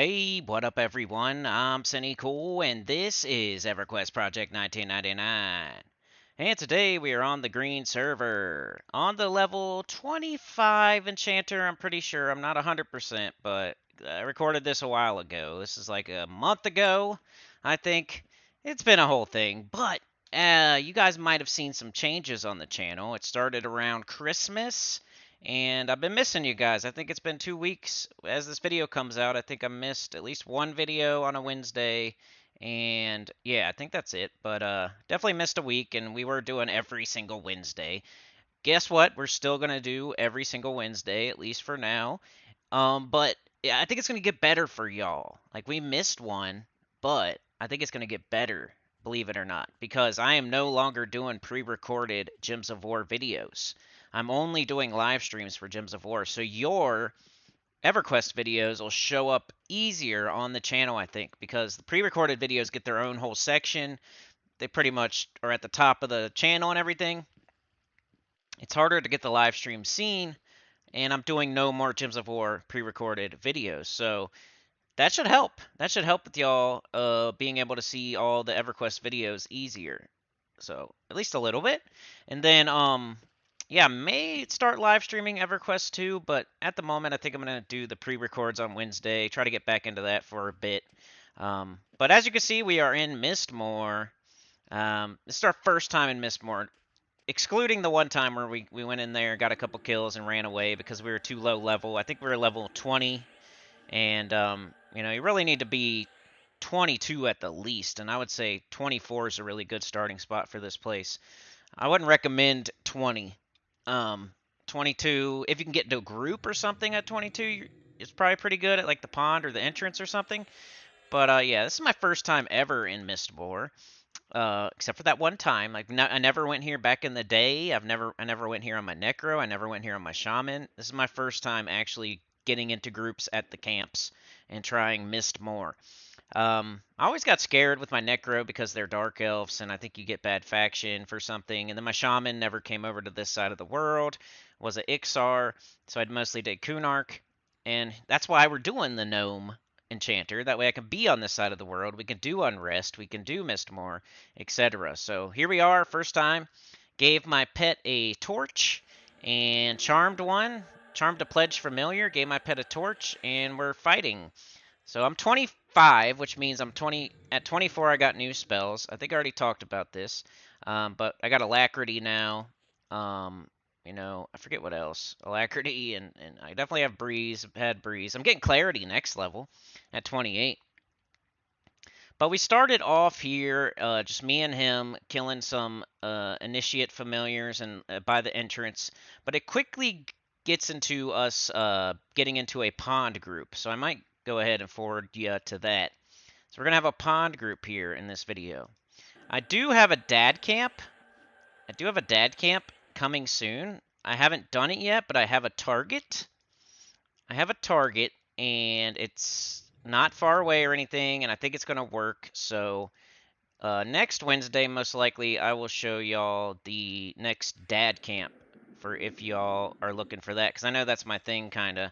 Hey, what up, everyone? I'm Sinnycool, and this is EverQuest Project 1999. And today we are on the green server, on the level 25 Enchanter. I'm pretty sure, I'm not 100%, but I recorded this a while ago. This is like a month ago, I think. It's been a whole thing, but you guys might have seen some changes on the channel. It started around Christmas. And I've been missing you guys. I think it's been 2 weeks. As this video comes out, I think I missed at least one video on a Wednesday. And yeah, I think that's it. But definitely missed a week, and we were doing every single Wednesday. Guess what? We're still gonna do every single Wednesday, at least for now. But yeah, I think it's gonna get better for y'all. Like we missed one, but I think it's gonna get better, believe it or not, because I am no longer doing pre-recorded Gems of War videos. I'm only doing live streams for Gems of War, so your EverQuest videos will show up easier on the channel, I think, because the pre-recorded videos get their own whole section. They pretty much are at the top of the channel and everything. It's harder to get the live stream seen, and I'm doing no more Gems of War pre-recorded videos, so that should help. That should help with y'all being able to see all the EverQuest videos easier. So at least a little bit. And then yeah, may start live streaming EverQuest too, but at the moment I think I'm gonna do the pre-records on Wednesday. Try to get back into that for a bit. But as you can see, we are in Mistmoore. This is our first time in Mistmoore, excluding the one time where we went in there, got a couple kills, and ran away because we were too low level. I think we were level 20, and you know, you really need to be 22 at the least, and I would say 24 is a really good starting spot for this place. I wouldn't recommend 20. 22, if you can get into a group or something at 22, it's probably pretty good at like the pond or the entrance or something. But yeah, this is my first time ever in Mistmoore. Except for that one time. Like I never went here back in the day. I never went here on my Necro. I never went here on my Shaman. This is my first time actually getting into groups at the camps and trying Mistmoore. I always got scared with my Necro because they're Dark Elves, and I think you get bad faction for something. And then my Shaman never came over to this side of the world. Was a Ixar, so I'd mostly did Kunark, and that's why we're doing the Gnome Enchanter. That way I can be on this side of the world. We can do Unrest, we can do Mistmoore, etc. So here we are, first time. Gave my pet a torch and charmed one. Charmed a pledge familiar, gave my pet a torch, and we're fighting. So I'm 25, which means I'm 20. At 24, I got new spells. I think I already talked about this, but I got Alacrity now. You know, I forget what else. Alacrity, and I definitely have Breeze. I've had Breeze. I'm getting Clarity next level at 28. But we started off here, just me and him, killing some Initiate familiars and by the entrance. But it quickly gets into us getting into a pond group. So I might go ahead and forward you to that. So we're going to have a pond group here in this video. I do have a dad camp. I do have a dad camp coming soon. I haven't done it yet, but I have a target. I have a target, and it's not far away or anything, and I think it's going to work. So next Wednesday, most likely, I will show y'all the next dad camp for if y'all are looking for that, because I know that's my thing, kind of,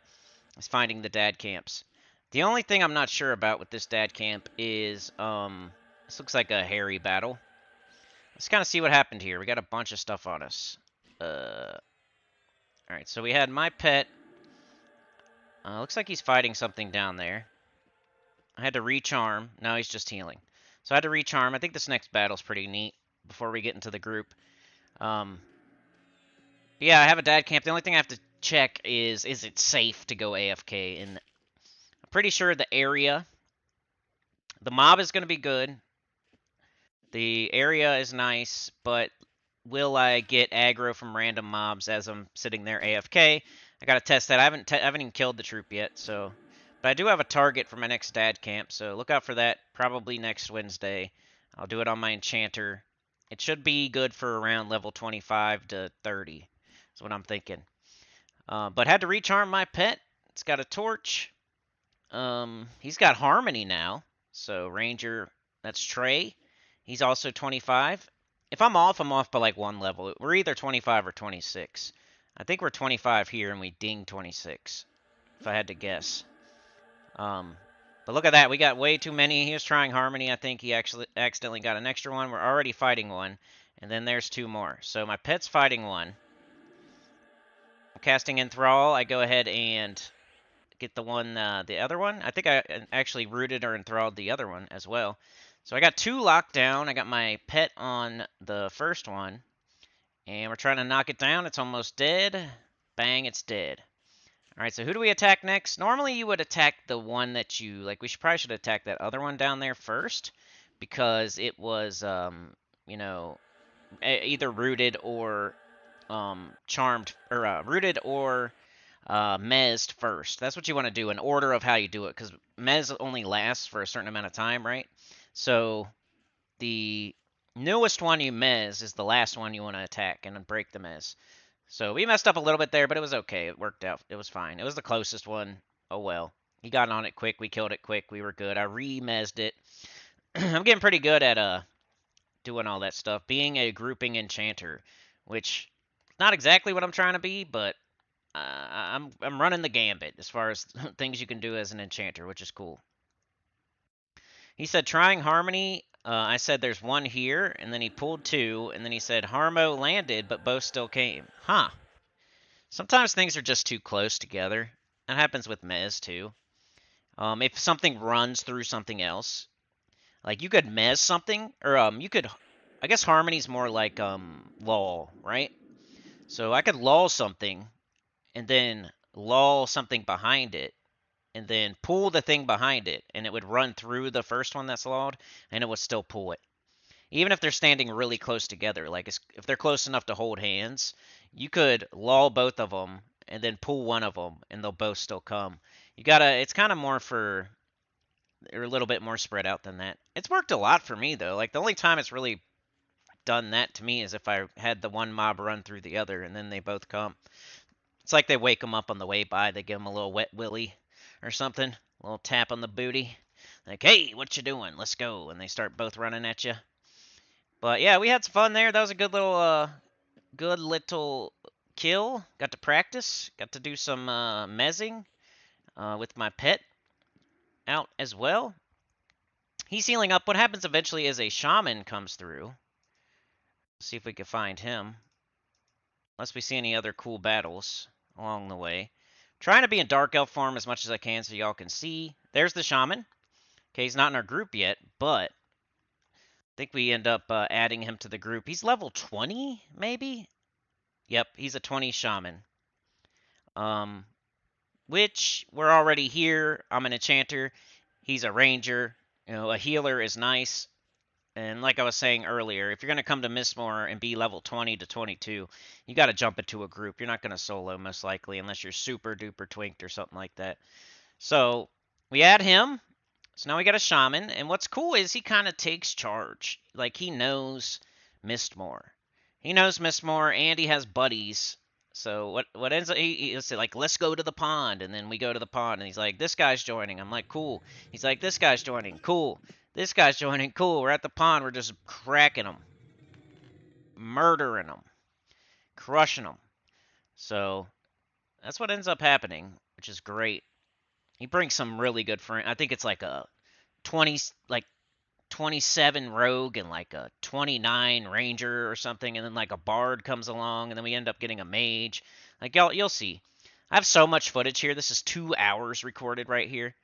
is finding the dad camps. The only thing I'm not sure about with this dad camp is, this looks like a hairy battle. Let's kind of see what happened here. We got a bunch of stuff on us. Alright, so we had my pet. Looks like he's fighting something down there. I had to recharm. Now he's just healing. So I had to recharm. I think this next battle's pretty neat before we get into the group. Yeah, I have a dad camp. The only thing I have to check is it safe to go AFK? And I'm pretty sure the area, the mob is going to be good. The area is nice, but will I get aggro from random mobs as I'm sitting there AFK? I gotta test that. I haven't even killed the troop yet, so. But I do have a target for my next dad camp, so look out for that. Probably next Wednesday. I'll do it on my Enchanter. It should be good for around level 25 to 30. That's what I'm thinking. But had to recharm my pet. It's got a torch. He's got Harmony now. So Ranger, that's Trey. He's also 25. If I'm off by like one level. We're either 25 or 26. I think we're 25 here and we ding 26, if I had to guess. But But look at that. We got way too many. He was trying Harmony. I think he actually accidentally got an extra one. We're already fighting one. And then there's two more. So my pet's fighting one. I'm casting Enthrall. I go ahead and get the one, the other one. I think I actually rooted or enthralled the other one as well. So I got two locked down. I got my pet on the first one. And we're trying to knock it down. It's almost dead. Bang, it's dead. All right, so who do we attack next? Normally you would attack the one that you, like, we probably should attack that other one down there first because it was, you know, either rooted or charmed, or rooted or mezzed first. That's what you want to do in order of how you do it because mez only lasts for a certain amount of time, right? So the newest one you mez is the last one you want to attack and then break the mez. So we messed up a little bit there, but it was okay. It worked out. It was fine. It was the closest one. Oh well. He got on it quick. We killed it quick. We were good. I re-mezzed it. I'm getting pretty good at doing all that stuff. Being a grouping enchanter, which not exactly what I'm trying to be, but I'm running the gambit as far as things you can do as an enchanter, which is cool. He said trying Harmony. I said there's one here, and then he pulled two, and then he said Harmo landed, but both still came. Huh. Sometimes things are just too close together. That happens with Mez too. If something runs through something else, like you could Mez something, or you could, I guess Harmony's more like lull, right? So I could lull something, and then lull something behind it, and then pull the thing behind it, and it would run through the first one that's lulled, and it would still pull it. Even if they're standing really close together, like if they're close enough to hold hands, you could lull both of them and then pull one of them, and they'll both still come. You gotta, it's kind of more for, they're a little bit more spread out than that. It's worked a lot for me, though. Like, the only time it's really done that to me is if I had the one mob run through the other, and then they both come. It's like they wake them up on the way by. They give them a little wet willy or something, a little tap on the booty. Like, hey, what you doing? Let's go. And they start both running at you. But yeah, we had some fun there. That was a good little kill. Got to practice. Got to do some mezzing with my pet out as well. He's healing up. What happens eventually is a shaman comes through. Let's see if we can find him. Unless we see any other cool battles along the way. Trying to be in Dark Elf form as much as I can so y'all can see. There's the shaman. Okay, he's not in our group yet, but I think we end up adding him to the group. He's level 20, maybe? Yep, he's a 20 shaman. Which, we're already here. I'm an enchanter. He's a ranger. You know, a healer is nice. And like I was saying earlier, if you're going to come to Mistmoore and be level 20 to 22, you got to jump into a group. You're not going to solo, most likely, unless you're super duper twinked or something like that. So, we add him. So now we got a shaman, and what's cool is he kind of takes charge. Like, he knows Mistmoore. He knows Mistmoore, and he has buddies. So what ends up, he'll say, like, let's go to the pond, and then we go to the pond, and he's like, this guy's joining. I'm like, cool. He's like, this guy's joining. Cool. This guy's joining. Cool. We're at the pond. We're just cracking them. Murdering them. Crushing them. So, that's what ends up happening, which is great. He brings some really good friends. I think it's like a 27 rogue and like a 29 ranger or something, and then like a bard comes along, and then we end up getting a mage. Like you'll see. I have so much footage here. This is 2 hours recorded right here,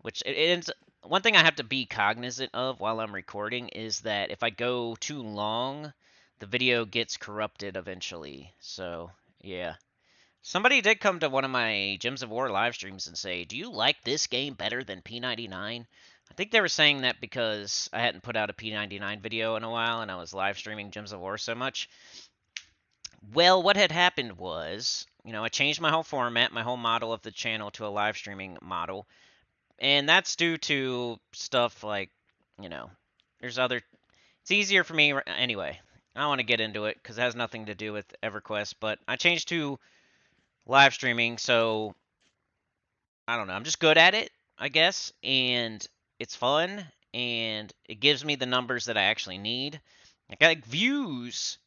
which it ends. One thing I have to be cognizant of while I'm recording is that if I go too long, the video gets corrupted eventually. So yeah. Somebody did come to one of my Gems of War live streams and say, do you like this game better than P99? I think they were saying that because I hadn't put out a P99 video in a while and I was live streaming Gems of War so much. Well, what had happened was, I changed my whole format, my whole model of the channel to a live streaming model. And that's due to stuff like, there's other... It's easier for me... Anyway, I don't want to get into it because it has nothing to do with EverQuest, but I changed to live streaming, so I don't know. I'm just good at it, I guess, and it's fun, and it gives me the numbers that I actually need. Like views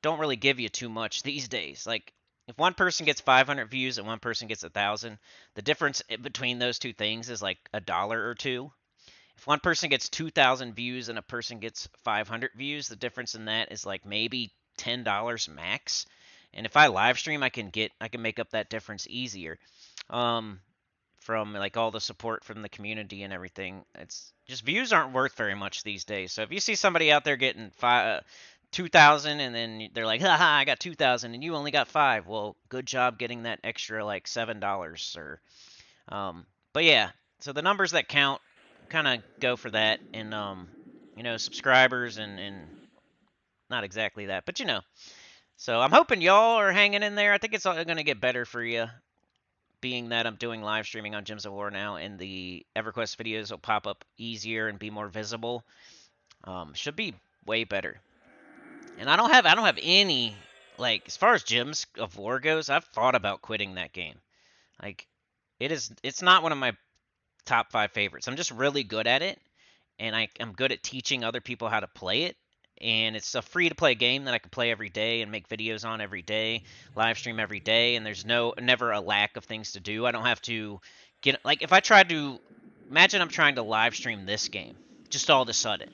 don't really give you too much these days. Like, if one person gets 500 views and one person gets 1,000, the difference between those two things is like $1 or two. If one person gets 2,000 views and a person gets 500 views, the difference in that is like maybe $10 max. And if I live stream, I can make up that difference easier. Um, from like all the support from the community and everything. It's just views aren't worth very much these days. So if you see somebody out there getting 2,000 and then they're like, haha, I got 2,000 and you only got 5. Well, good job getting that extra like $7, sir. But yeah, so the numbers that count kind of go for that, and subscribers and not exactly that, but So I'm hoping y'all are hanging in there. I think it's going to get better for you, being that I'm doing live streaming on Gyms of War now, and the EverQuest videos will pop up easier and be more visible. Should be way better. And I don't have any, like, as far as Gyms of War goes, I've thought about quitting that game. Like, it's not one of my top 5 favorites. I'm just really good at it, and I'm good at teaching other people how to play it. And it's a free to play game that I can play every day and make videos on every day, live stream every day, and there's never a lack of things to do. I don't have to get, like, if I tried to imagine I'm trying to live stream this game just all of a sudden.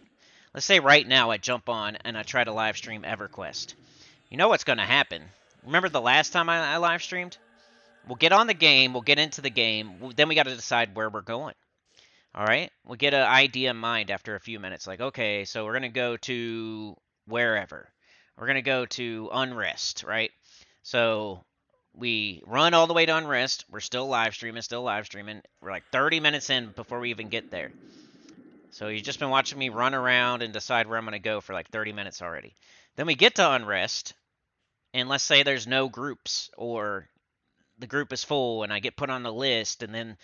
Let's say right now I jump on and I try to live stream EverQuest. You know what's going to happen? Remember the last time I live streamed? We'll get on the game, we'll get into the game, then we got to decide where we're going. All right, we'll get an idea in mind after a few minutes. Like, okay, so we're gonna go to wherever. We're gonna go to Unrest, right? So we run all the way to Unrest. We're still live streaming, We're like 30 minutes in before we even get there. So you've just been watching me run around and decide where I'm gonna go for like 30 minutes already. Then we get to Unrest, and let's say there's no groups, or the group is full, and I get put on the list, and then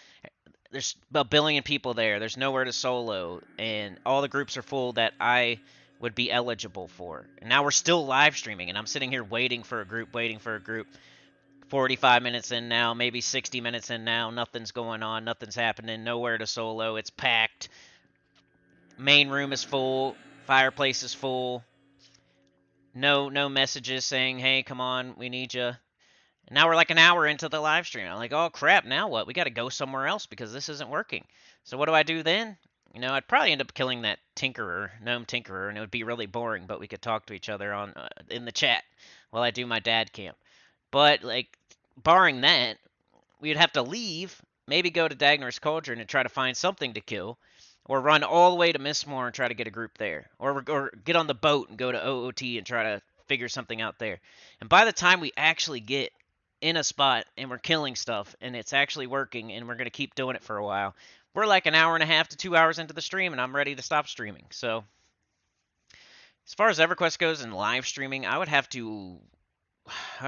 there's a billion people there. There's nowhere to solo, and all the groups are full that I would be eligible for. And now we're still live streaming, and I'm sitting here waiting for a group, 45 minutes in now, maybe 60 minutes in now. Nothing's going on. Nothing's happening. Nowhere to solo. It's packed. Main room is full. Fireplace is full. No messages saying, hey, come on, we need you. And now we're like an hour into the live stream. I'm like, oh crap, now what? We got to go somewhere else because this isn't working. So what do I do then? I'd probably end up killing that gnome tinkerer, and it would be really boring, but we could talk to each other on in the chat while I do my dad camp. But like, barring that, we'd have to leave, maybe go to Dagnar's Cauldron and try to find something to kill, or run all the way to Mistmoore and try to get a group there, or get on the boat and go to OOT and try to figure something out there. And by the time we actually get in a spot and we're killing stuff and it's actually working and we're going to keep doing it for a while, we're like an hour and a half to 2 hours into the stream, and I'm ready to stop streaming. So as far as EverQuest goes and live streaming, I'd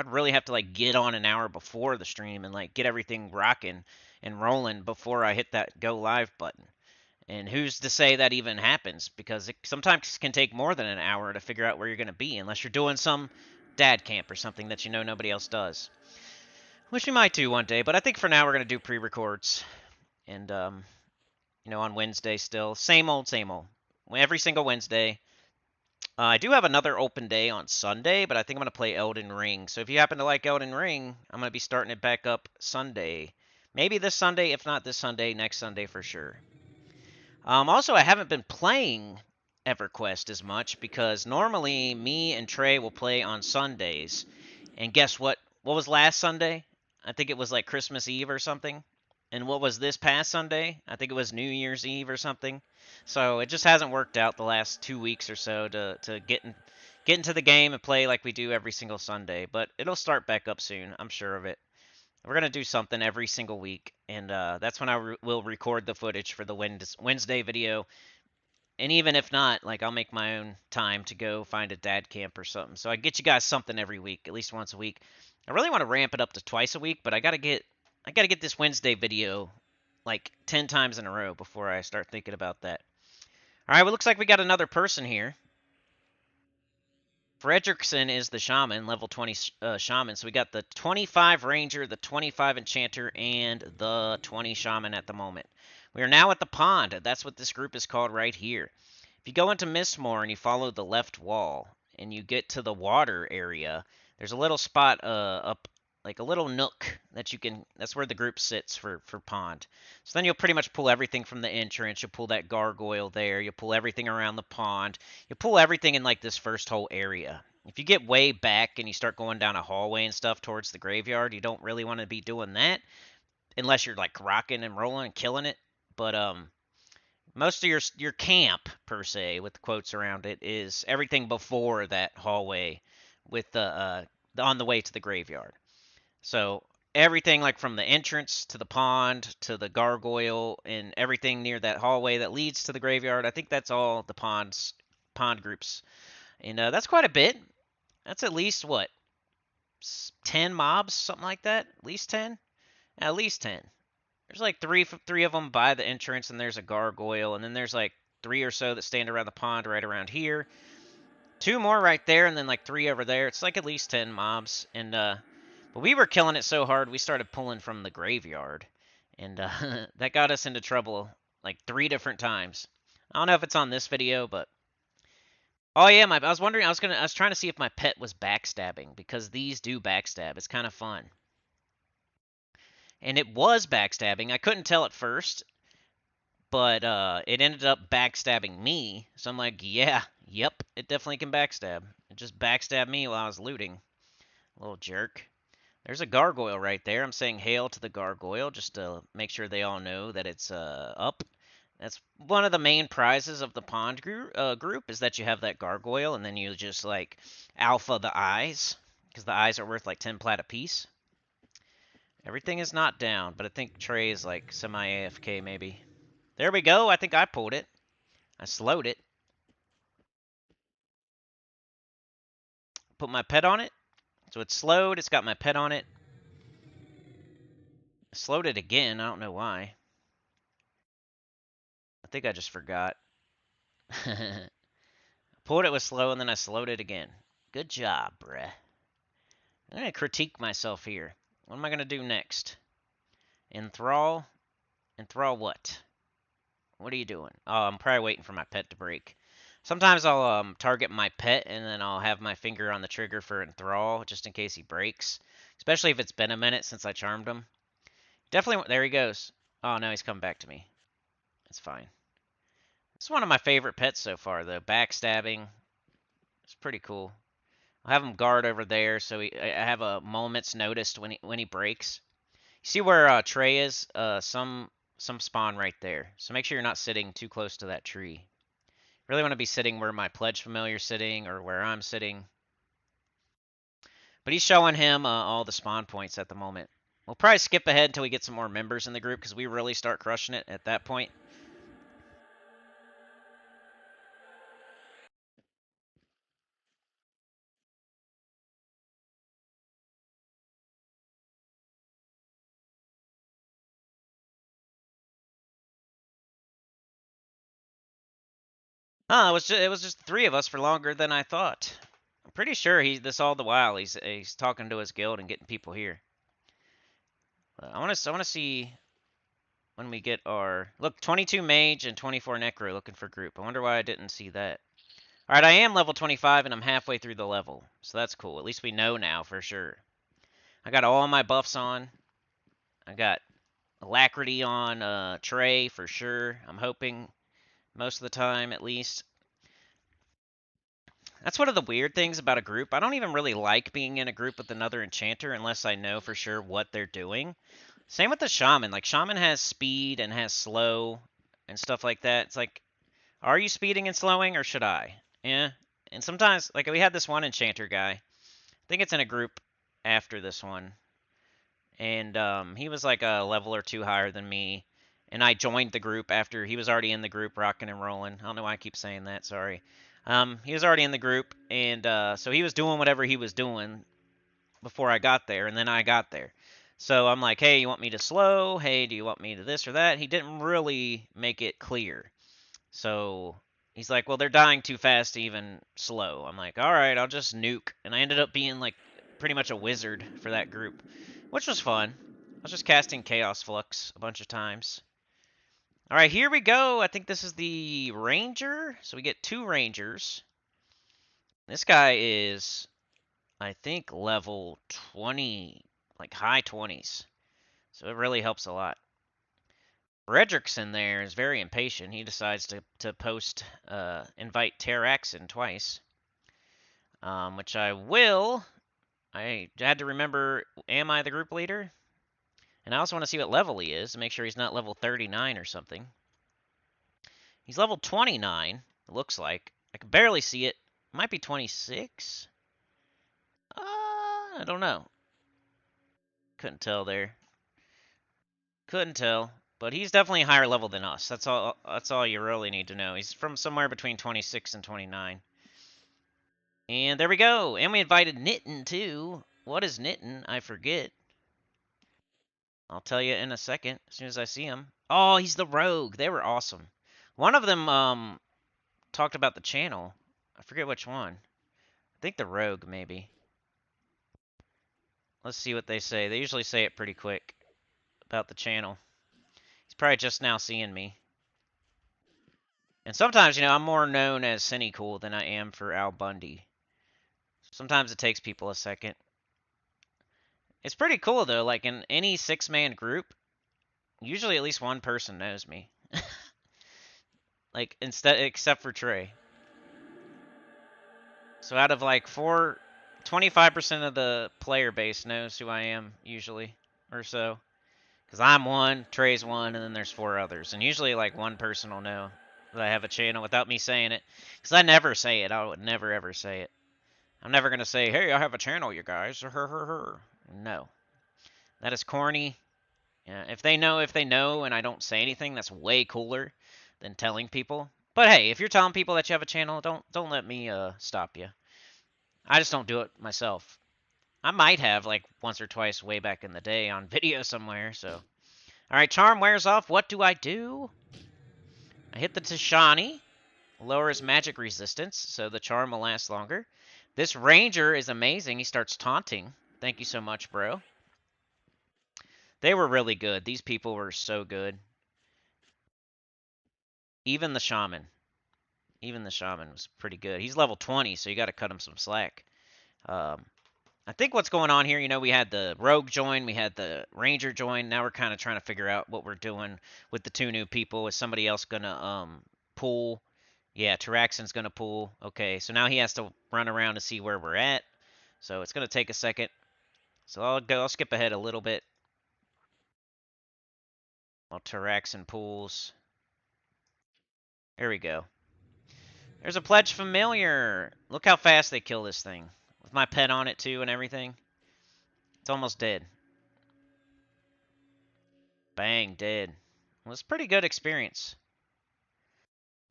really have to like get on an hour before the stream and like get everything rocking and rolling before I hit that go live button. And who's to say that even happens? Because it sometimes can take more than an hour to figure out where you're going to be, unless you're doing some dad camp or something that nobody else does. Which we might do one day, but I think for now we're going to do pre-records. And, on Wednesday still. Same old, same old. Every single Wednesday. I do have another open day on Sunday, but I think I'm going to play Elden Ring. So if you happen to like Elden Ring, I'm going to be starting it back up Sunday. Maybe this Sunday, if not this Sunday, next Sunday for sure. Also, I haven't been playing EverQuest as much because normally me and Trey will play on Sundays. And guess what? What was last Sunday? I think it was like Christmas Eve or something. And what was this past Sunday? I think it was New Year's Eve or something. So it just hasn't worked out the last 2 weeks or so to get into the game and play like we do every single Sunday. But it'll start back up soon. I'm sure of it. We're going to do something every single week. And that's when I will record the footage for the Wednesday video. And even if not, like, I'll make my own time to go find a dad camp or something. So I get you guys something every week, at least once a week. I really want to ramp it up to twice a week, but I gotta get this Wednesday video like 10 times in a row before I start thinking about that. All right, well, looks like we got another person here. Fredrickson is the shaman, level 20 shaman. So we got the 25 ranger, the 25 enchanter, and the 20 shaman at the moment. We are now at the pond. That's what this group is called right here. If you go into Mistmoore and you follow the left wall and you get to the water area, there's a little spot up like a little nook that you can. That's where the group sits for pond. So then you'll pretty much pull everything from the entrance. You'll pull that gargoyle there. You'll pull everything around the pond. You'll pull everything in like this first whole area. If you get way back and you start going down a hallway and stuff towards the graveyard, you don't really want to be doing that unless you're like rocking and rolling and killing it. But most of your camp per se, with the quotes around it, is everything before that hallway, with the on the way to the graveyard. So everything like from the entrance to the pond to the gargoyle and everything near that hallway that leads to the graveyard. I think that's all the pond groups, and that's quite a bit. That's at least what 10 mobs, something like that. At least 10. At least 10. There's like three of them by the entrance, and there's a gargoyle, and then there's like 3 or so that stand around the pond right around here. 2 more right there, and then like 3 over there. It's like at least 10 mobs, and but we were killing it so hard we started pulling from the graveyard, and that got us into trouble like 3 different times. I don't know if it's on this video, but oh yeah, I was wondering. I was trying to see if my pet was backstabbing because these do backstab. It's kind of fun. And it was backstabbing. I couldn't tell at first, but it ended up backstabbing me. So I'm like, yeah, yep, it definitely can backstab. It just backstabbed me while I was looting. Little jerk. There's a gargoyle right there. I'm saying hail to the gargoyle just to make sure they all know that it's up. That's one of the main prizes of the pond group is that you have that gargoyle, and then you just like alpha the eyes because the eyes are worth like 10 plat apiece. Everything is not down, but I think Trey is like semi-AFK maybe. There we go. I think I pulled it. I slowed it. Put my pet on it. So it's slowed. It's got my pet on it. I slowed it again. I don't know why. I think I just forgot. Pulled it with slow and then I slowed it again. Good job, bruh. I'm going to critique myself here. What am I going to do next? Enthrall? Enthrall what? What are you doing? Oh, I'm probably waiting for my pet to break. Sometimes I'll target my pet and then I'll have my finger on the trigger for Enthrall just in case he breaks. Especially if it's been a minute since I charmed him. Definitely, there he goes. Oh, no, he's coming back to me. It's fine. It's one of my favorite pets so far, though. Backstabbing. It's pretty cool. I'll have him guard over there so I have a moment's notice when he breaks. You see where Trey is? Some spawn right there. So make sure you're not sitting too close to that tree. Really want to be sitting where my pledge familiar's sitting or where I'm sitting. But he's showing him all the spawn points at the moment. We'll probably skip ahead until we get some more members in the group because we really start crushing it at that point. Huh, it was just 3 of us for longer than I thought. I'm pretty sure this all the while he's talking to his guild and getting people here. But I want to see when we get our look 22 mage and 24 necro looking for group. I wonder why I didn't see that. All right, I am level 25 and I'm halfway through the level, so that's cool. At least we know now for sure. I got all my buffs on. I got alacrity on Trey for sure. I'm hoping most of the time at least. That's one of the weird things about a group. I don't even really like being in a group with another enchanter unless I know for sure what they're doing. Same with the shaman. Like, shaman has speed and has slow and stuff like that. It's like, are you speeding and slowing or should I? Yeah. And sometimes, like, we had this one enchanter guy. I think it's in a group after this one. And he was like a level or 2 higher than me. And I joined the group after he was already in the group, rocking and rolling. I don't know why I keep saying that. Sorry. He was already in the group, and so he was doing whatever he was doing before I got there, and then I got there. So I'm like, hey, you want me to slow? Hey, do you want me to this or that? He didn't really make it clear. So he's like, well, they're dying too fast to even slow. I'm like, all right, I'll just nuke. And I ended up being like pretty much a wizard for that group, which was fun. I was just casting Chaos Flux a bunch of times. All right, here we go. I think this is the Ranger. So we get 2 Rangers. This guy is, I think, level 20, like high 20s. So it really helps a lot. Frederickson there is very impatient. He decides to post, invite Terraxin twice, which I will. I had to remember, am I the group leader? And I also want to see what level he is to make sure he's not level 39 or something. He's level 29, it looks like. I can barely see it. Might be 26? I don't know. Couldn't tell there. Couldn't tell. But he's definitely a higher level than us. That's all you really need to know. He's from somewhere between 26 and 29. And there we go. And we invited Nitten too. What is Nitten? I forget. I'll tell you in a second, as soon as I see him. Oh, he's the rogue. They were awesome. One of them talked about the channel. I forget which one. I think the rogue, maybe. Let's see what they say. They usually say it pretty quick about the channel. He's probably just now seeing me. And sometimes, I'm more known as Sinnycool than I am for Al Bundy. Sometimes it takes people a second. It's pretty cool, though. Like, in any 6-man group, usually at least one person knows me. Like, except for Trey. So out of like 25% of the player base knows who I am, usually, or so. Because I'm one, Trey's one, and then there's 4 others. And usually like one person will know that I have a channel without me saying it. Because I never say it. I would never ever say it. I'm never going to say, hey, I have a channel, you guys. No. That is corny. Yeah, if they know, and I don't say anything, that's way cooler than telling people. But hey, if you're telling people that you have a channel, don't let me stop you. I just don't do it myself. I might have like once or twice way back in the day on video somewhere, so. Alright, charm wears off. What do? I hit the Tashani. Lower his magic resistance, so the charm will last longer. This ranger is amazing. He starts taunting. Thank you so much, bro. They were really good. These people were so good. Even the shaman. Even the shaman was pretty good. He's level 20, so you got to cut him some slack. I think what's going on here, we had the rogue join, we had the ranger join. Now we're kind of trying to figure out what we're doing with the 2 new people. Is somebody else going to pull? Yeah, Taraxin's going to pull. Okay, so now he has to run around to see where we're at. So it's going to take a second. So I'll skip ahead a little bit. While Taraxin pulls. There we go. There's a pledge familiar. Look how fast they kill this thing. With my pet on it too and everything. It's almost dead. Bang, dead. Well, it's a pretty good experience.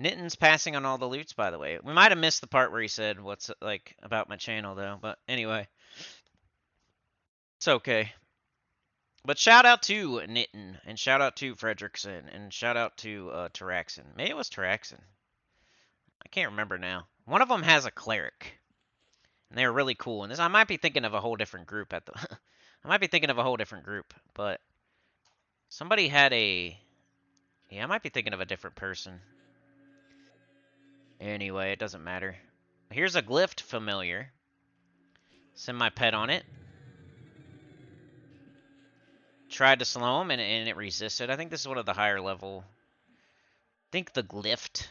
Nitten's passing on all the loots, by the way. We might have missed the part where he said what's like about my channel, though. But anyway, it's okay. But shout out to Nitten, and shout out to Frederickson, and shout out to Taraxin. Maybe it was Taraxin. I can't remember now. One of them has a cleric, and they're really cool. And this, I might be thinking of a whole different group at the. I might be thinking of a whole different group, but somebody had a. Yeah, I might be thinking of a different person. Anyway, it doesn't matter. Here's a glyph familiar. Send my pet on it. Tried to slow him, and it resisted. I think this is one of the higher level. I think the glyph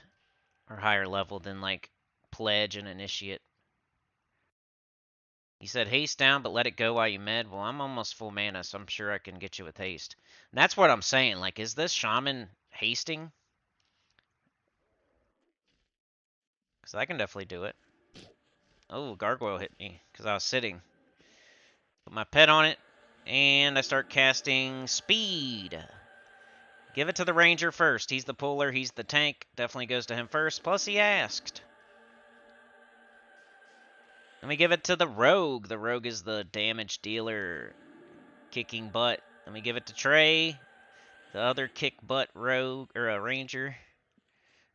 are higher level than, like, pledge and initiate. He said haste down, but let it go while you med. Well, I'm almost full mana, so I'm sure I can get you with haste. And that's what I'm saying. Like, is this shaman hasting? Because I can definitely do it. Oh, gargoyle hit me because I was sitting. Put my pet on it, and I start casting speed. Give it to the ranger first. He's the puller, he's the tank. Definitely goes to him first. Plus, he asked. Let me give it to the rogue. The rogue is the damage dealer. Kicking butt. Let me give it to Trey. The other kick butt rogue, or a ranger.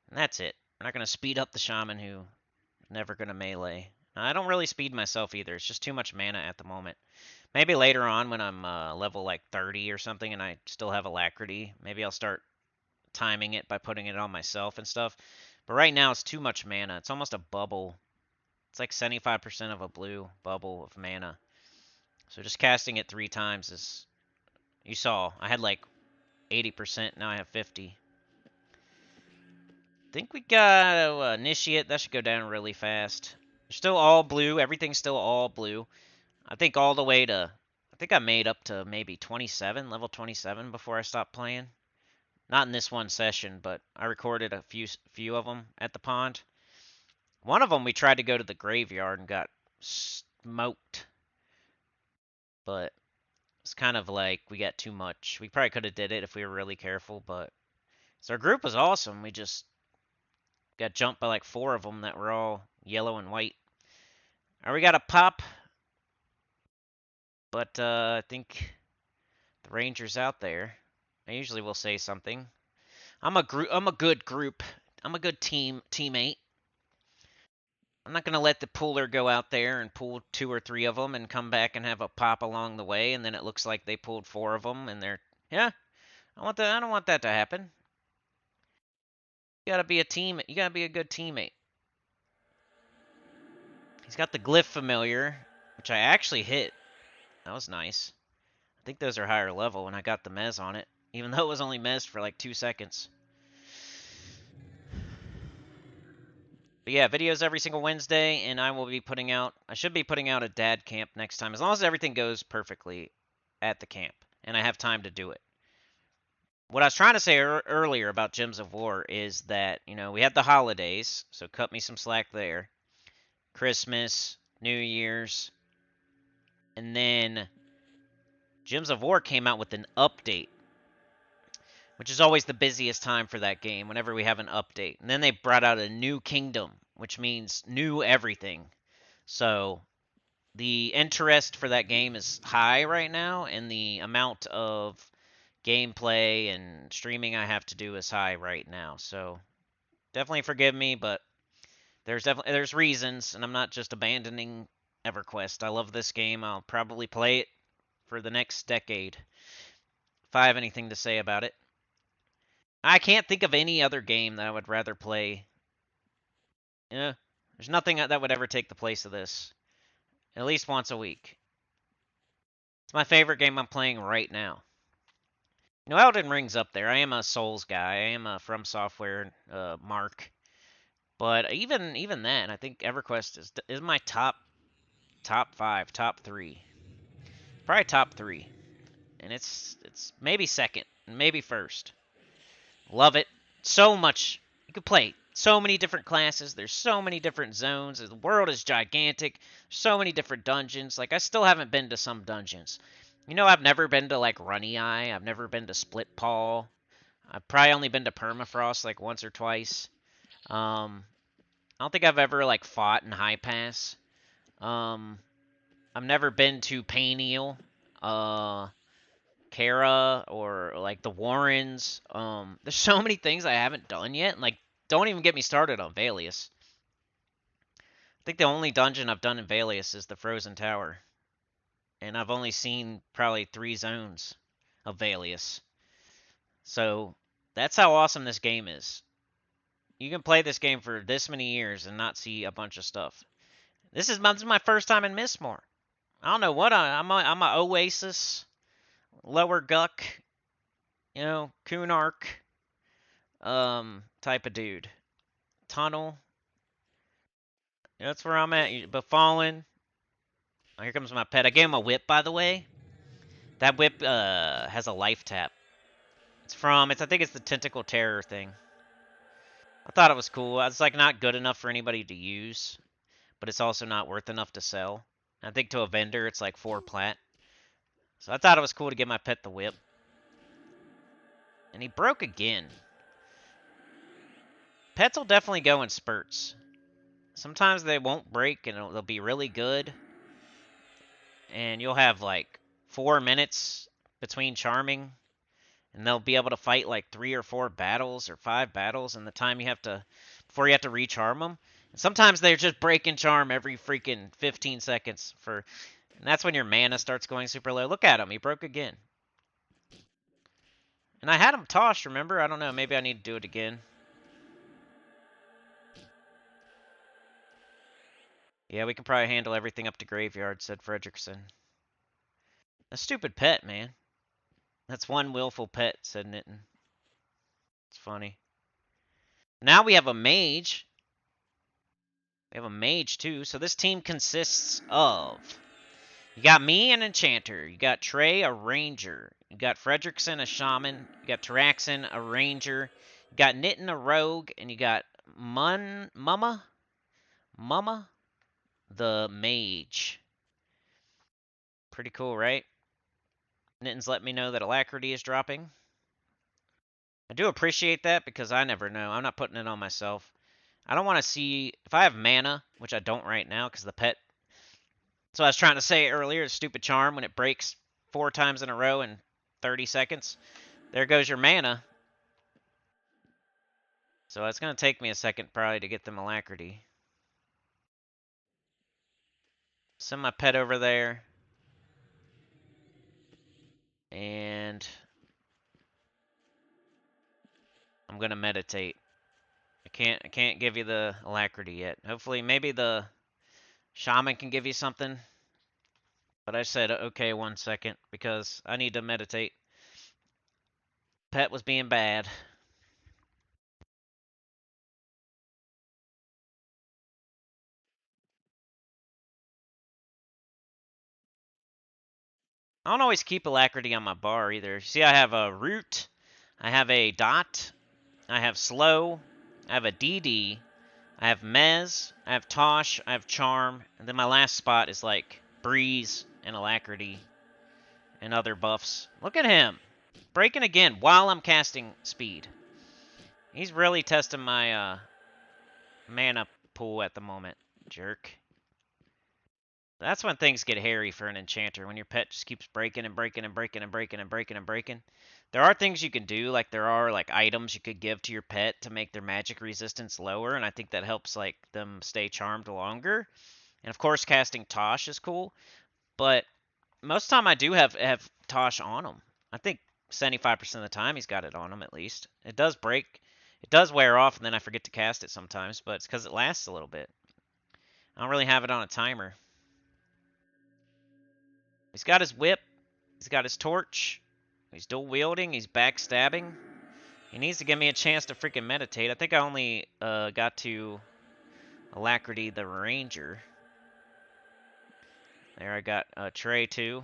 And that's it. I'm not going to speed up the shaman who never going to melee. Now, I don't really speed myself either. It's just too much mana at the moment. Maybe later on when I'm level like 30 or something and I still have alacrity, maybe I'll start timing it by putting it on myself and stuff. But right now it's too much mana. It's almost a bubble. It's like 75% of a blue bubble of mana. So just casting it 3 times is, you saw, I had like 80%, now I have 50. Think we got initiate, that should go down really fast. They're still all blue, everything's still all blue. I think all the way to, I think I made up to maybe 27, level 27 before I stopped playing. Not in this one session, but I recorded a few of them at the pond. One of them we tried to go to the graveyard and got smoked. But it's kind of like we got too much. We probably could have did it if we were really careful, but so our group was awesome. We just got jumped by like 4 of them that were all yellow and white. Alright, we got a pop, but I think the ranger's out there. I usually will say something. I'm a good group. I'm a good teammate. I'm not gonna let the puller go out there and pull 2 or 3 of them and come back and have a pop along the way, and then it looks like they pulled 4 of them and they're, yeah. I don't want that to happen. You gotta be a team. You gotta be a good teammate. He's got the glyph familiar, which I actually hit. That was nice. I think those are higher level, and I got the mez on it, even though it was only mezed for like 2 seconds. But yeah, videos every single Wednesday, and I will be putting out, I should be putting out a dad camp next time, as long as everything goes perfectly at the camp, and I have time to do it. What I was trying to say earlier about Gems of War is that, you know, we had the holidays, so cut me some slack there. Christmas, New Year's, and then Gems of War came out with an update, which is always the busiest time for that game, whenever we have an update. And then they brought out a new kingdom, which means new everything. So the interest for that game is high right now, and the amount of gameplay and streaming I have to do is high right now. So definitely forgive me, but there's reasons, and I'm not just abandoning EverQuest. I love this game. I'll probably play it for the next decade if I have anything to say about it. I can't think of any other game that I would rather play. Yeah, there's nothing that would ever take the place of this. At least once a week. It's my favorite game I'm playing right now. You know, Elden Ring's up there. I am a Souls guy. I am a From Software mark. But even that, I think EverQuest is my top 5, top 3. Probably top 3. And it's maybe second, maybe first. Love it. So much. You could play so many different classes. There's so many different zones. The world is gigantic. So many different dungeons. Like, I still haven't been to some dungeons. You know, I've never been to, like, Runny Eye. I've never been to Split Paw. I've probably only been to Permafrost, like, once or twice. I don't think I've ever, like, fought in High Pass. I've never been to Payneal. Kara or like the Warrens. There's so many things I haven't done yet. And, like, don't even get me started on Valius. I think the only dungeon I've done in Valius is the Frozen Tower. And I've only seen probably 3 zones of Valius. So that's how awesome this game is. You can play this game for this many years and not see a bunch of stuff. This is my first time in Mistmoore. I don't know what I'm a Oasis, Lower Guck, you know, Kunark, type of dude. Tunnel. That's where I'm at. Befallen. Oh, here comes my pet. I gave him a whip, by the way. That whip has a life tap. I think it's the Tentacle Terror thing. I thought it was cool. It's like not good enough for anybody to use, but it's also not worth enough to sell. I think to a vendor, it's like 4 plat. So I thought it was cool to give my pet the whip. And he broke again. Pets will definitely go in spurts. Sometimes they won't break and they'll be really good. And you'll have like 4 minutes between charming. And they'll be able to fight like 3 or 4 battles or 5 battles in the time before you have to recharm them. And sometimes they're just breaking charm every freaking 15 seconds and that's when your mana starts going super low. Look at him, he broke again. And I had him tossed, remember? I don't know, maybe I need to do it again. Yeah, we can probably handle everything up to graveyard, said Fredrickson. A stupid pet, man. That's one willful pet, said Nitten. It's funny. Now we have a mage. We have a mage, too. So this team consists of... You got me, an Enchanter. You got Trey, a Ranger. You got Fredrickson, a Shaman. You got Taraxin, a Ranger. You got Nitten, a Rogue. And you got Mama, the Mage. Pretty cool, right? Nitten's let me know that Alacrity is dropping. I do appreciate that because I never know. I'm not putting it on myself. I don't want to see... If I have mana, which I don't right now because the pet... So I was trying to say earlier, stupid charm, when it breaks 4 times in a row in 30 seconds, there goes your mana. So it's going to take me a second probably to get them Alacrity. Send my pet over there. And I'm going to meditate. I can't give you the Alacrity yet. Hopefully maybe the Shaman can give you something. But I said okay 1 second because I need to meditate. Pet was being bad. I don't always keep Alacrity on my bar either. See, I have a Root, I have a Dot, I have Slow, I have a DD, I have Mez, I have Tosh, I have Charm, and then my last spot is like Breeze and Alacrity and other buffs. Look at him! Breaking again while I'm casting speed. He's really testing my mana pool at the moment, jerk. That's when things get hairy for an Enchanter, when your pet just keeps breaking and breaking and breaking and breaking and breaking and breaking. There are things you can do, like there are like items you could give to your pet to make their magic resistance lower, and I think that helps like them stay charmed longer. And of course, casting Tosh is cool, but most of the time I do have Tosh on him. I think 75% of the time he's got it on him at least. It does break, it does wear off, and then I forget to cast it sometimes, but it's because it lasts a little bit. I don't really have it on a timer. He's got his whip. He's got his torch. He's dual wielding. He's backstabbing. He needs to give me a chance to freaking meditate. I think I only got to Alacrity the Ranger. There, I got Trey too.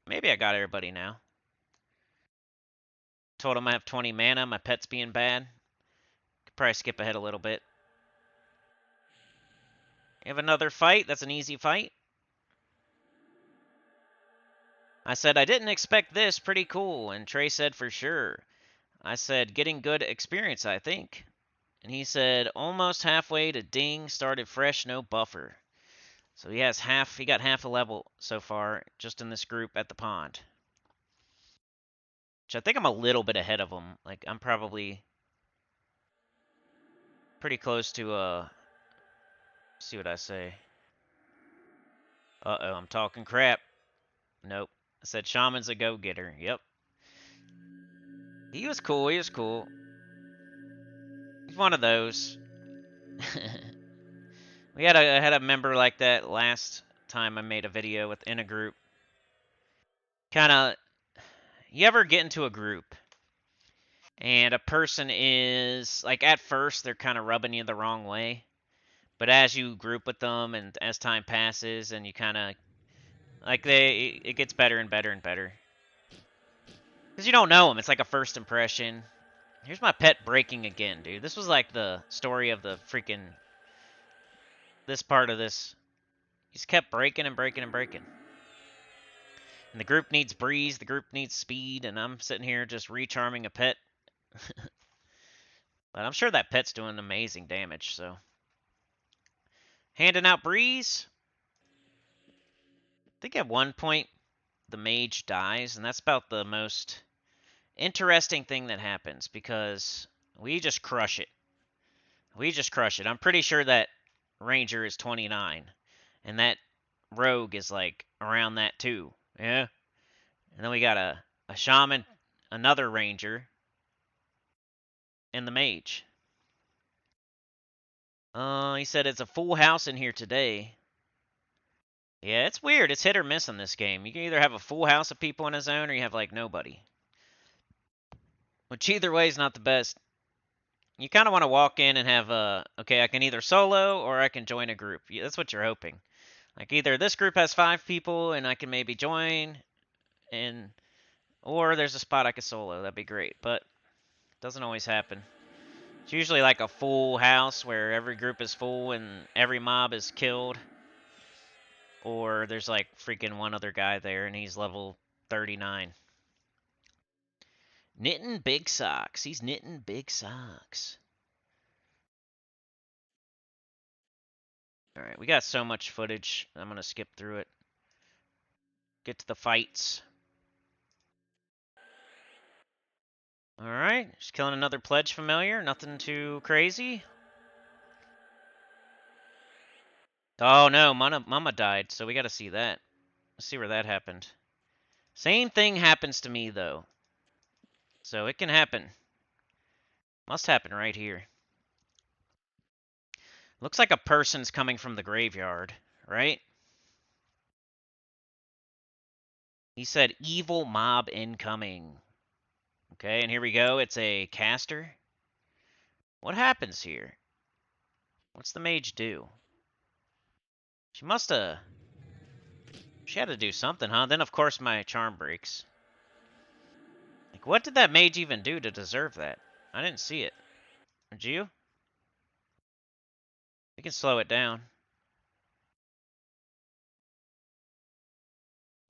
Maybe I got everybody now. Told him I have 20 mana. My pet's being bad. Could probably skip ahead a little bit. You have another fight. That's an easy fight. I said, I didn't expect this. Pretty cool. And Trey said, for sure. I said, getting good experience, I think. And he said, almost halfway to ding, started fresh, no buffer. So he got half a level so far just in this group at the pond. Which I think I'm a little bit ahead of him. Like, I'm probably pretty close to, see what I say. Uh-oh, I'm talking crap. Nope. I said Shaman's a go-getter. Yep. He was cool, he was cool. He's one of those. I had a member like that last time I made a video in a group. Kinda, you ever get into a group and a person is, like, at first they're kind of rubbing you the wrong way, but as you group with them and as time passes and you kind of, like, it gets better and better and better. Because you don't know them. It's like a first impression. Here's my pet breaking again, dude. This was like the story of the freaking, this part of this. He's kept breaking and breaking and breaking. And the group needs breeze, the group needs speed, and I'm sitting here just recharming a pet. But I'm sure that pet's doing amazing damage, so. Handing out breeze. I think at one point the mage dies, and that's about the most interesting thing that happens because we just crush it. We just crush it. I'm pretty sure that Ranger is 29, and that Rogue is like around that too. Yeah. And then we got a Shaman, another Ranger, and the Mage. He said it's a full house in here today. Yeah, it's weird. It's hit or miss in this game. You can either have a full house of people in a zone or you have like nobody. Which either way is not the best. You kind of want to walk in and have okay, I can either solo or I can join a group. That's what you're hoping. Like either this group has 5 people and I can maybe join, and or there's a spot I could solo. That'd be great, but it doesn't always happen. It's usually like a full house where every group is full and every mob is killed, or there's like freaking one other guy there and he's level 39. Knitting big socks. He's knitting big socks. All right, we got so much footage. I'm going to skip through it. Get to the fights. All right, just killing another pledge familiar. Nothing too crazy. Oh no, Mama died, so we got to see that. Let's see where that happened. Same thing happens to me though, so it can happen. Must happen right here. Looks like a person's coming from the graveyard, right? He said evil mob incoming. Okay, and here we go. It's a caster. What happens here? What's the mage do? She must have... She had to do something, huh? Then, of course, my charm breaks. Like, what did that mage even do to deserve that? I didn't see it. Did you? You can slow it down.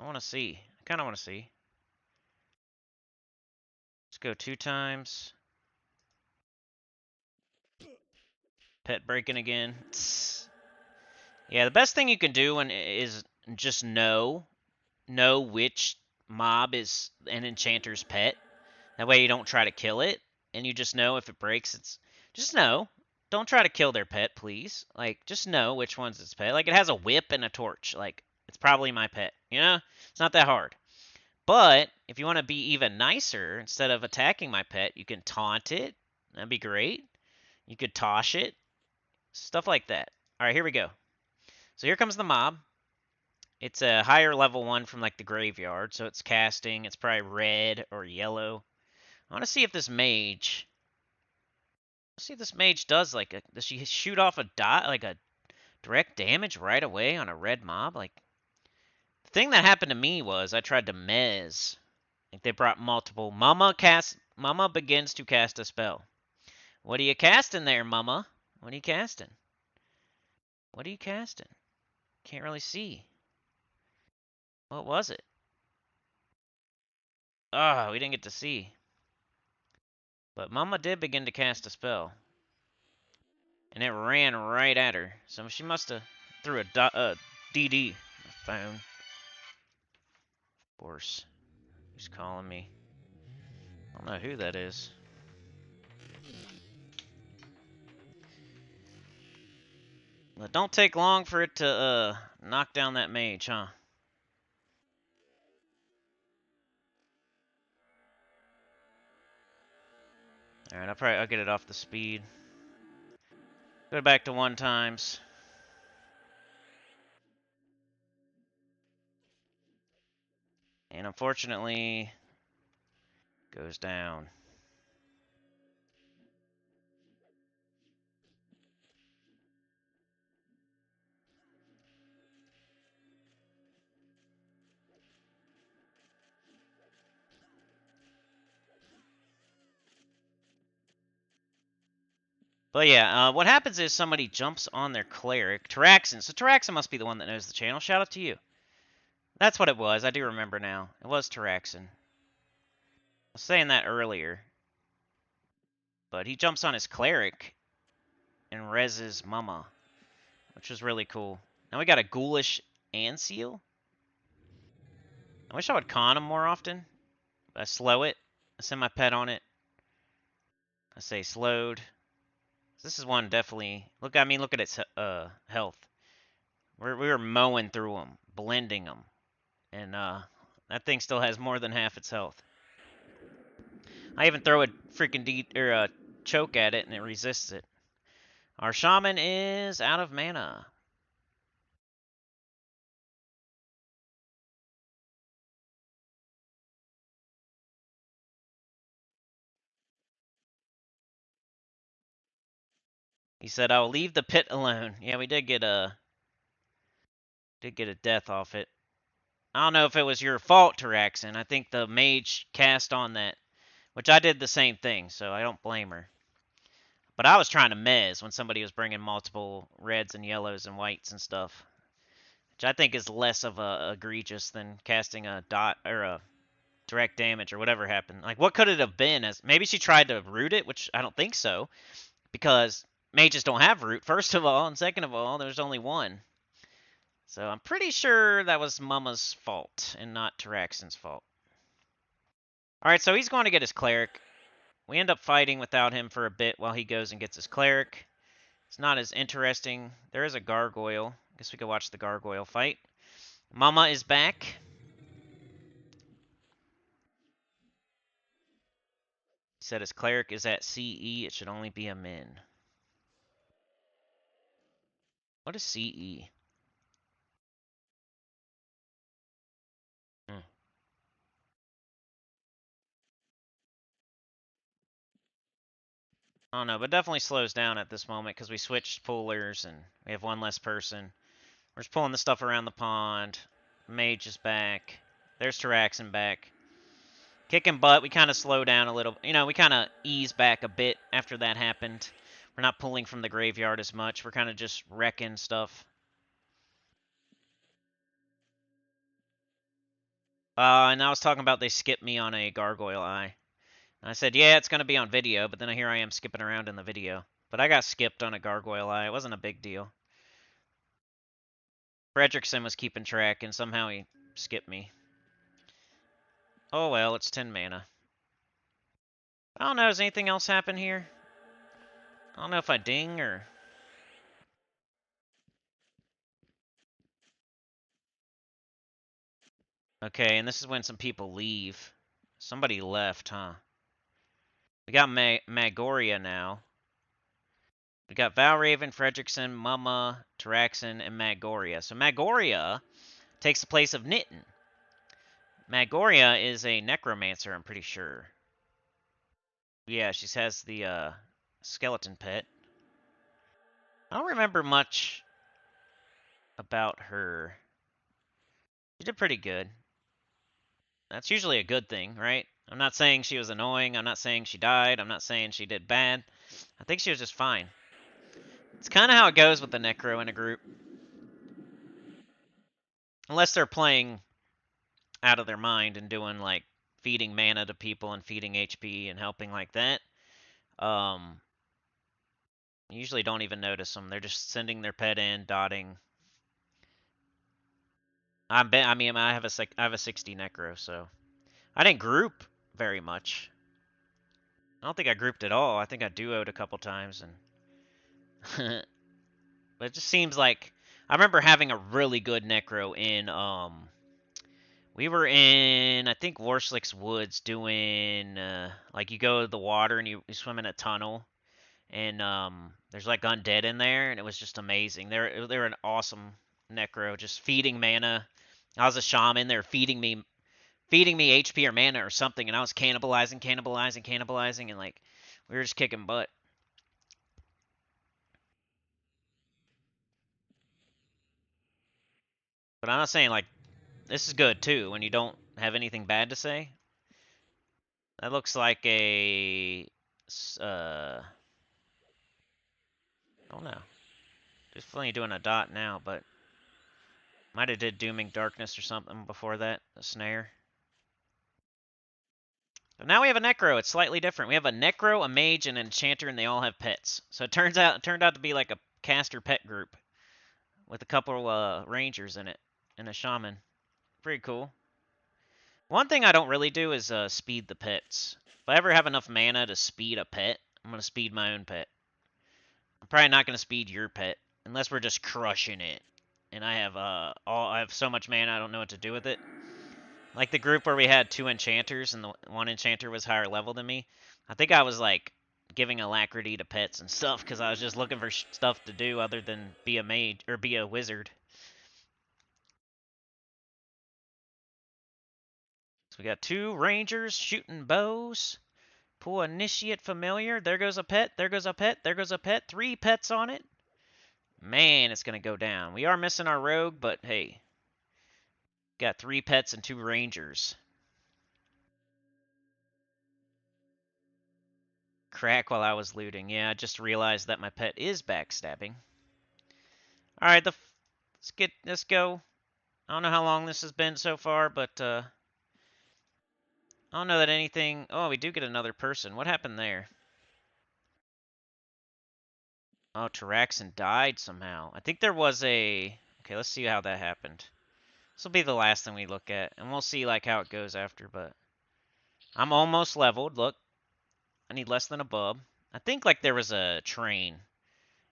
I want to see. I kind of want to see. Let's go 2 times. Pet breaking again. Yeah, the best thing you can do is just know which mob is an enchanter's pet. That way you don't try to kill it, and you just know if it breaks, it's... Just know. Don't try to kill their pet, please. Like, just know which one's its pet. Like, it has a whip and a torch. Like, it's probably my pet. You know? It's not that hard. But, if you want to be even nicer, instead of attacking my pet, you can taunt it. That'd be great. You could tosh it. Stuff like that. Alright, here we go. So here comes the mob. It's a higher level one from, like, the graveyard. So it's casting. It's probably red or yellow. I want to see if this mage... Let's see if this mage does, like, does she shoot off a dot, like a direct damage right away on a red mob? Like, the thing that happened to me was I tried to mez. Like, they brought multiple. Mama begins to cast a spell. What are you casting there, Mama? What are you casting? What are you casting? Can't really see. What was it? Ah, we didn't get to see. But Mama did begin to cast a spell. And it ran right at her. So she must have threw a DD. A phone. Of course. Who's calling me? I don't know who that is. But don't take long for it to knock down that mage, huh? Alright, I'll get it off the speed. Go back to 1 times. And unfortunately, goes down. But yeah, what happens is somebody jumps on their cleric, Taraxin. So Taraxin must be the one that knows the channel. Shout out to you. That's what it was. I do remember now. It was Taraxin. I was saying that earlier. But he jumps on his cleric and reses Mama, which was really cool. Now we got a ghoulish Anseal. I wish I would con him more often. I slow it. I send my pet on it. I say slowed. This is one definitely. Look, I mean, look at its health. We were mowing through them, blending them, and that thing still has more than half its health. I even throw a freaking a choke at it, and it resists it. Our shaman is out of mana. He said, "I will leave the pit alone." Yeah, we did get a death off it. I don't know if it was your fault, Taraxin. I think the mage cast on that, which I did the same thing, so I don't blame her. But I was trying to mez when somebody was bringing multiple reds and yellows and whites and stuff, which I think is less of a egregious than casting a dot or a direct damage or whatever happened. Like, what could it have been? As maybe she tried to root it, which I don't think so, because mages don't have root, first of all, and second of all, there's only one. So I'm pretty sure that was Mama's fault and not Taraxin's fault. Alright, so he's going to get his cleric. We end up fighting without him for a bit while he goes and gets his cleric. It's not as interesting. There is a gargoyle. I guess we could watch the gargoyle fight. Mama is back. He said his cleric is at CE. It should only be a min. What is CE? Hmm. I don't know, but definitely slows down at this moment because we switched pullers and we have one less person. We're just pulling the stuff around the pond. Mage is back. There's Taraxin back. Kicking butt, we kind of slow down a little. You know, we kind of ease back a bit after that happened. We're not pulling from the graveyard as much. We're kind of just wrecking stuff. And I was talking about they skipped me on a gargoyle eye. And I said, yeah, it's going to be on video, but then here I am skipping around in the video. But I got skipped on a gargoyle eye. It wasn't a big deal. Fredrickson was keeping track, and somehow he skipped me. Oh well, it's 10 mana. I don't know, does anything else happen here? I don't know if I ding or... Okay, and this is when some people leave. Somebody left, huh? We got Magoria now. We got Valraven, Fredrickson, Mama, Taraxin, and Magoria. So Magoria takes the place of Nitten. Magoria is a necromancer, I'm pretty sure. Yeah, she has the skeleton pet. I don't remember much about her. She did pretty good. That's usually a good thing, right? I'm not saying she was annoying. I'm not saying she died. I'm not saying she did bad. I think she was just fine. It's kind of how it goes with the Necro in a group. Unless they're playing out of their mind and doing, like, feeding mana to people and feeding HP and helping like that. You usually don't even notice them. They're just sending their pet in, dotting. I mean, I have a 60 Necro, so... I didn't group very much. I don't think I grouped at all. I think I duoed a couple times, and... But it just seems like... I remember having a really good Necro in, we were in, I think, Warslick's Woods doing, like, you go to the water and you swim in a tunnel, and, there's, like, undead in there, and it was just amazing. They're an awesome Necro, just feeding mana. I was a shaman, they were feeding me HP or mana or something, and I was cannibalizing, and, like, we were just kicking butt. But I'm not saying, like, this is good, too, when you don't have anything bad to say. That looks like a, I don't know. Just funny doing a dot now, but might have did Dooming Darkness or something before that, a snare. But now we have a Necro. It's slightly different. We have a Necro, a Mage, and an Enchanter, and they all have pets. So it turned out to be like a caster pet group with a couple Rangers in it and a Shaman. Pretty cool. One thing I don't really do is speed the pets. If I ever have enough mana to speed a pet, I'm gonna speed my own pet. I'm probably not gonna speed your pet unless we're just crushing it. And I have so much mana I don't know what to do with it. Like the group where we had 2 enchanters and the one enchanter was higher level than me. I think I was like giving alacrity to pets and stuff because I was just looking for stuff to do other than be a mage or be a wizard. So we got 2 rangers shooting bows. Pull initiate familiar. There goes a pet. There goes a pet. There goes a pet. 3 pets on it. Man, it's going to go down. We are missing our rogue, but hey. Got 3 pets and 2 rangers. Crack while I was looting. Yeah, I just realized that my pet is backstabbing. Alright, let's go. I don't know how long this has been so far, but I don't know that anything... Oh, we do get another person. What happened there? Oh, Taraxin died somehow. I think there was a... Okay, let's see how that happened. This will be the last thing we look at, and we'll see like how it goes after, but... I'm almost leveled. Look, I need less than a bub. I think like there was a train,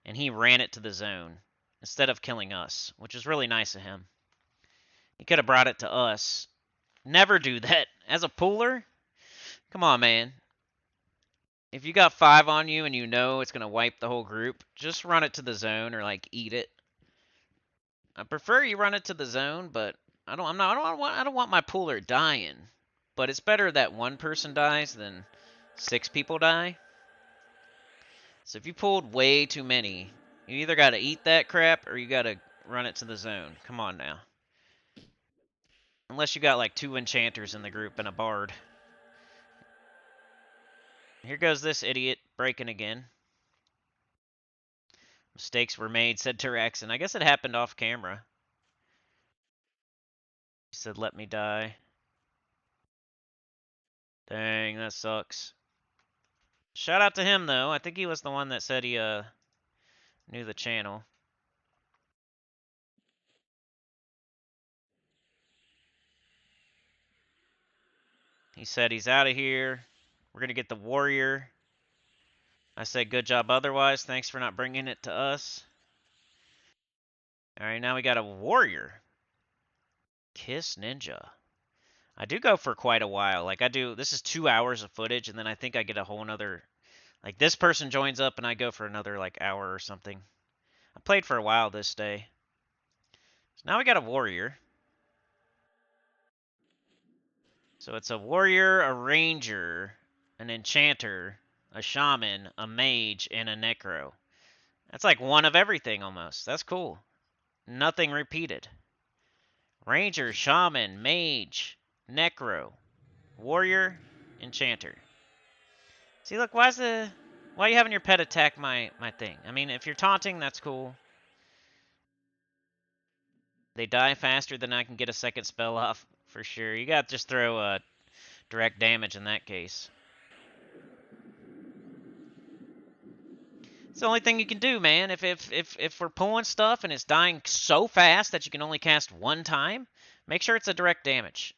and he ran it to the zone instead of killing us, which is really nice of him. He could have brought it to us. Never do that. As a pooler? Come on, man. If you got 5 on you and you know it's going to wipe the whole group, just run it to the zone or, like, eat it. I prefer you run it to the zone, but I don't want my pooler dying. But it's better that 1 person dies than 6 people die. So if you pulled way too many, you either got to eat that crap or you got to run it to the zone. Come on now. Unless you got like 2 enchanters in the group and a bard. Here goes this idiot breaking again. Mistakes were made, said T-Rex, and I guess it happened off camera. He said, let me die. Dang, that sucks. Shout out to him, though. I think he was the one that said he knew the channel. He said he's out of here. We're going to get the warrior. I said, good job otherwise. Thanks for not bringing it to us. All right, now we got a warrior. Kiss Ninja. I do go for quite a while. Like, I do, this is 2 hours of footage, and then I think I get a whole nother, like, this person joins up, and I go for another, like, hour or something. I played for a while this day. So now we got a warrior. So it's a warrior, a ranger, an enchanter, a shaman, a mage, and a necro. That's like one of everything almost. That's cool. Nothing repeated. Ranger, shaman, mage, necro, warrior, enchanter. See, look, why are you having your pet attack my thing? I mean, if you're taunting, that's cool. They die faster than I can get a second spell off, for sure. You got to just throw direct damage in that case. It's the only thing you can do, man. If we're pulling stuff and it's dying so fast that you can only cast 1 time, make sure it's a direct damage.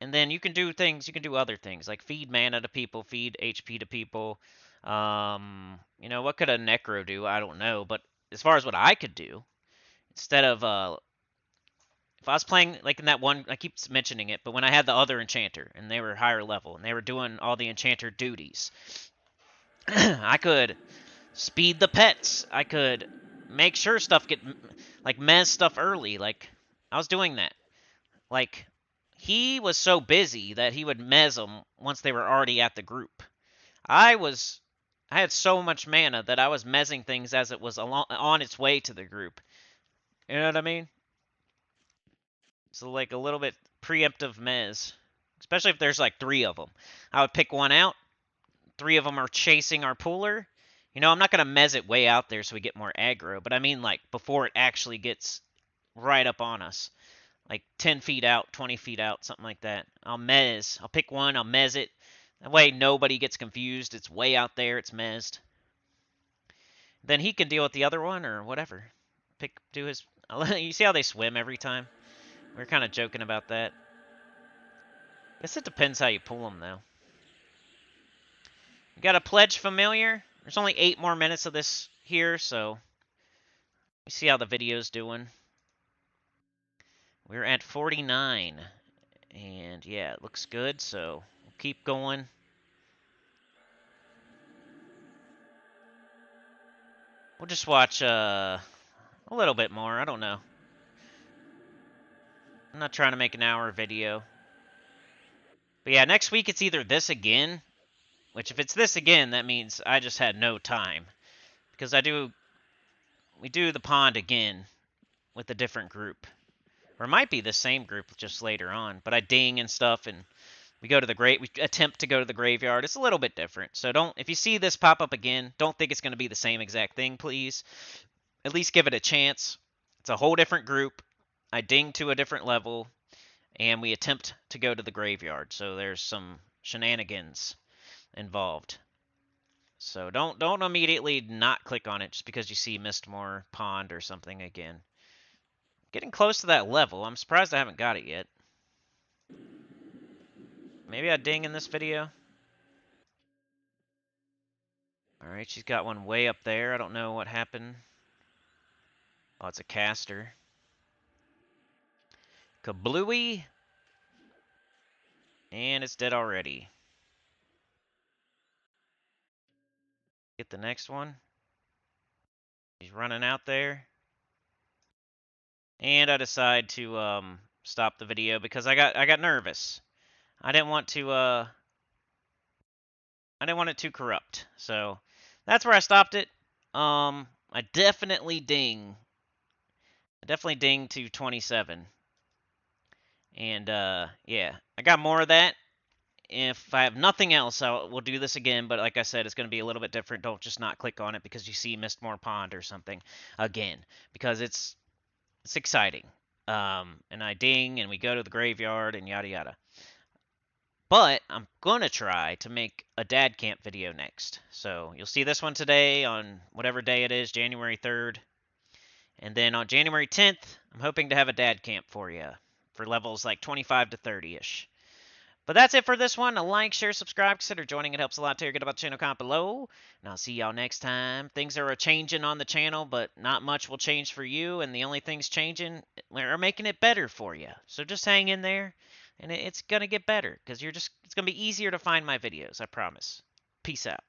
And then you can do things, you can do other things, like feed mana to people, feed HP to people. You know, what could a necro do? I don't know. But as far as what I could do, instead of, if I was playing, like in that one, I keep mentioning it, but when I had the other enchanter, and they were higher level, and they were doing all the enchanter duties, I could speed the pets. I could make sure stuff get, like, mez stuff early. Like, I was doing that. Like, he was so busy that he would mez them once they were already at the group. I had so much mana that I was mezzing things as it was on its way to the group. You know what I mean? So, like, a little bit preemptive mez. Especially if there's, like, 3 of them. I would pick one out. 3 of them are chasing our pooler. You know, I'm not going to mez it way out there so we get more aggro. But I mean, like, before it actually gets right up on us. Like 10 feet out, 20 feet out, something like that. I'll pick one, I'll mez it. That way nobody gets confused. It's way out there, it's mezzed. Then he can deal with the other one or whatever. Do his... You see how they swim every time? We're kind of joking about that. Guess it depends how you pull them, though. You got a pledge familiar. There's only 8 more minutes of this here, so... We see how the video's doing. We're at 49. And yeah, it looks good, so we'll keep going. We'll just watch a little bit more. I don't know. I'm not trying to make an hour video. But yeah, next week it's either this again Which if it's this again, that means I just had no time. Because we do the pond again with a different group. Or it might be the same group just later on. But I ding and stuff, and we attempt to go to the graveyard. It's a little bit different. So if you see this pop up again, don't think it's going to be the same exact thing, please. At least give it a chance. It's a whole different group. I ding to a different level, and we attempt to go to the graveyard. So there's some shenanigans involved. So don't immediately not click on it just because you see Mistmoore Pond or something again. Getting close to that level. I'm surprised I haven't got it yet. Maybe I ding in this video. Alright, she's got one way up there. I don't know what happened. Oh, it's a caster. Kablooey. And it's dead already. Get the next one. He's running out there. And I decide to stop the video because I got nervous. I didn't want it to corrupt. So that's where I stopped it. I definitely ding. I definitely ding to 27. And yeah, I got more of that. If I have nothing else, we'll do this again. But like I said, it's going to be a little bit different. Don't just not click on it because you see Mistmoore Pond or something again, because it's exciting. And I ding, and we go to the graveyard, and yada yada. But I'm going to try to make a dad camp video next. So you'll see this one today on whatever day it is, January 3rd. And then on January 10th, I'm hoping to have a dad camp for you for levels like 25 to 30-ish. But that's it for this one. A like, share, subscribe, consider joining. It helps a lot. Tell your good about the channel, comment below. And I'll see y'all next time. Things are changing on the channel, but not much will change for you. And the only things changing are making it better for you. So just hang in there, and it's going to get better because it's going to be easier to find my videos. I promise. Peace out.